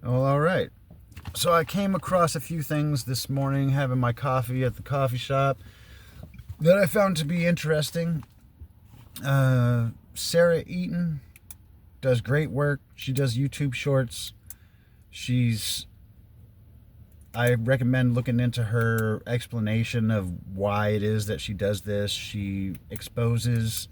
Well, all right. So I came across a few things this morning having my coffee at the coffee shop that I found to be interesting. Sarah Eaton does great work. She does YouTube shorts. She's I recommend looking into her explanation of why it is that she does this. She exposes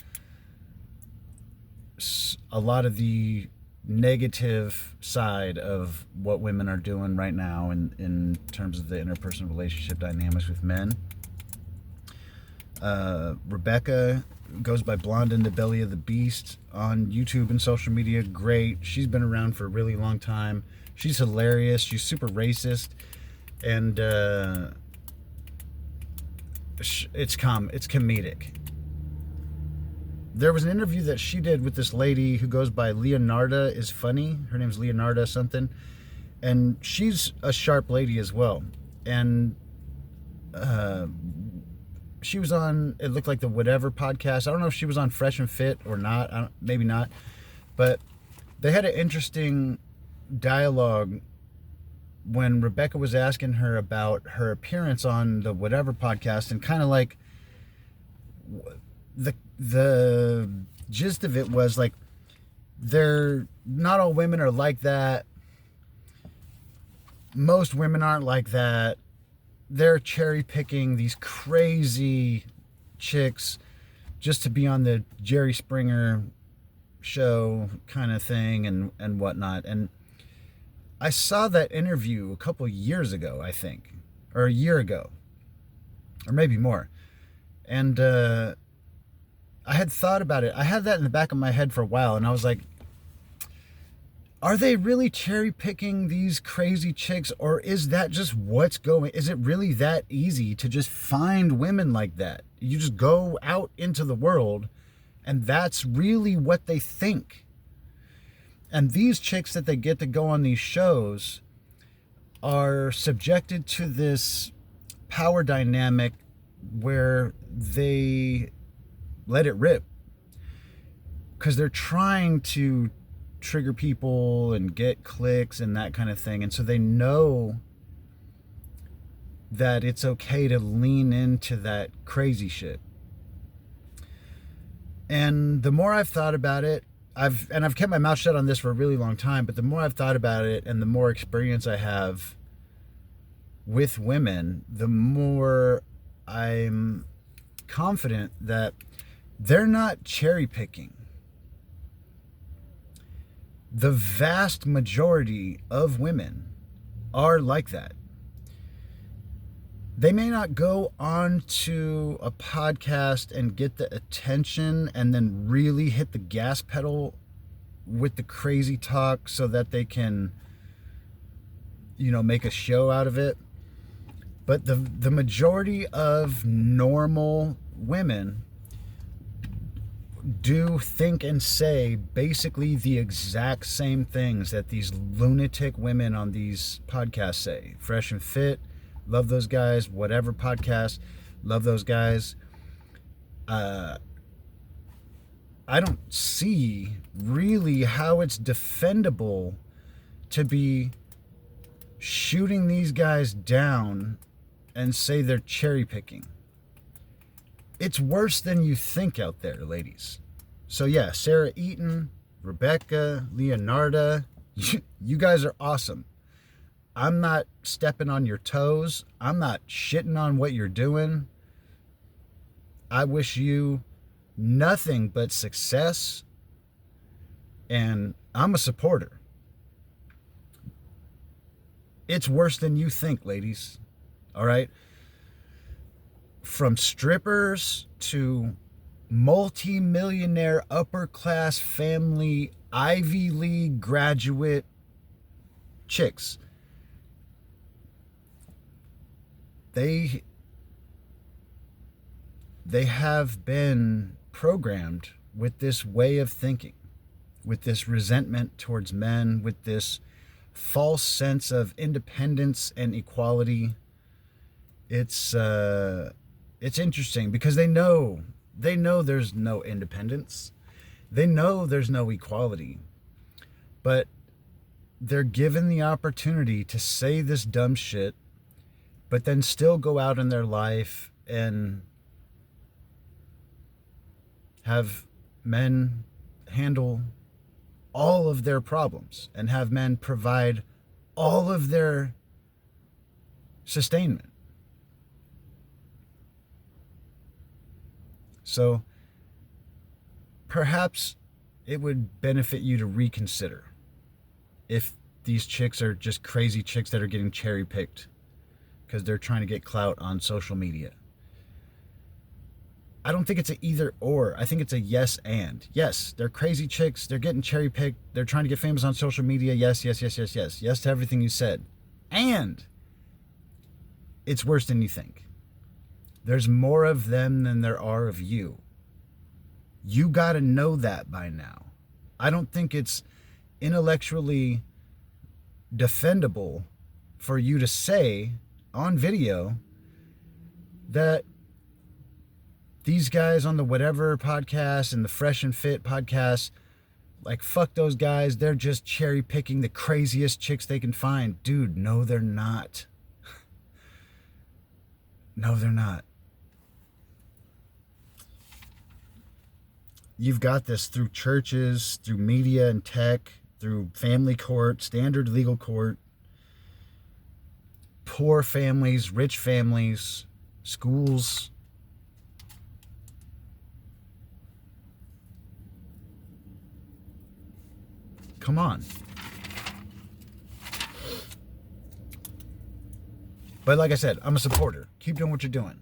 a lot of the negative side of what women are doing right now in terms of the interpersonal relationship dynamics with men. Rebecca goes by Blonde in the Belly of the Beast on YouTube and social media. Great. She's been around for a really long time. She's hilarious. She's super racist. And it's comedic. There was an interview that she did with this lady who goes by Leonarda is Funny. Her name's Leonarda something. And she's a sharp lady as well. And she was on, it looked like the Whatever podcast. I don't know if she was on Fresh and Fit or not. Maybe not. But they had an interesting dialogue when Rebecca was asking her about her appearance on the Whatever podcast, and kind of like the gist of it was like, they're not all women are like that. Most women aren't like that. They're cherry picking these crazy chicks just to be on the Jerry Springer show kind of thing and whatnot. And I saw that interview a couple years ago, I think, or a year ago, or maybe more. And I had thought about it. I had that in the back of my head for a while, and I was like, are they really cherry picking these crazy chicks, or is that just what's going? Is it really that easy to just find women like that? You just go out into the world, and that's really what they think. And these chicks that they get to go on these shows are subjected to this power dynamic where they let it rip because they're trying to trigger people and get clicks and that kind of thing. And so they know that it's okay to lean into that crazy shit. And the more I've thought about it, I've kept my mouth shut on this for a really long time, but the more I've thought about it and the more experience I have with women, the more I'm confident that they're not cherry picking. The vast majority of women are like that. They may not go on to a podcast and get the attention and then really hit the gas pedal with the crazy talk so that they can, make a show out of it. But the majority of normal women do think and say basically the exact same things that these lunatic women on these podcasts say. Fresh and Fit, love those guys. Whatever podcast, love those guys. I don't see really how it's defendable to be shooting these guys down and say they're cherry picking. It's worse than you think out there, ladies. So yeah, Sarah Eaton, Rebecca, Leonarda, you guys are awesome. I'm not stepping on your toes. I'm not shitting on what you're doing. I wish you nothing but success, and I'm a supporter. It's worse than you think, ladies. All right? From strippers to multi-millionaire upper-class family Ivy League graduate chicks. They have been programmed with this way of thinking, with this resentment towards men, with this false sense of independence and equality. It's interesting because they know there's no independence. They know there's no equality. But they're given the opportunity to say this dumb shit, but then still go out in their life and have men handle all of their problems and have men provide all of their sustainment. So perhaps it would benefit you to reconsider if these chicks are just crazy chicks that are getting cherry picked because they're trying to get clout on social media. I don't think it's an either or. I think it's a yes and. Yes, they're crazy chicks. They're getting cherry picked. They're trying to get famous on social media. Yes, yes, yes, yes, yes. Yes to everything you said. And it's worse than you think. There's more of them than there are of you. You got to know that by now. I don't think it's intellectually defendable for you to say on video that these guys on the whatever podcast and the Fresh and Fit podcast, like, fuck those guys. They're just cherry picking the craziest chicks they can find. Dude, no, they're not. No, they're not. You've got this through churches, through media and tech, through family court, standard legal court, poor families, rich families, schools. Come on. But like I said, I'm a supporter. Keep doing what you're doing.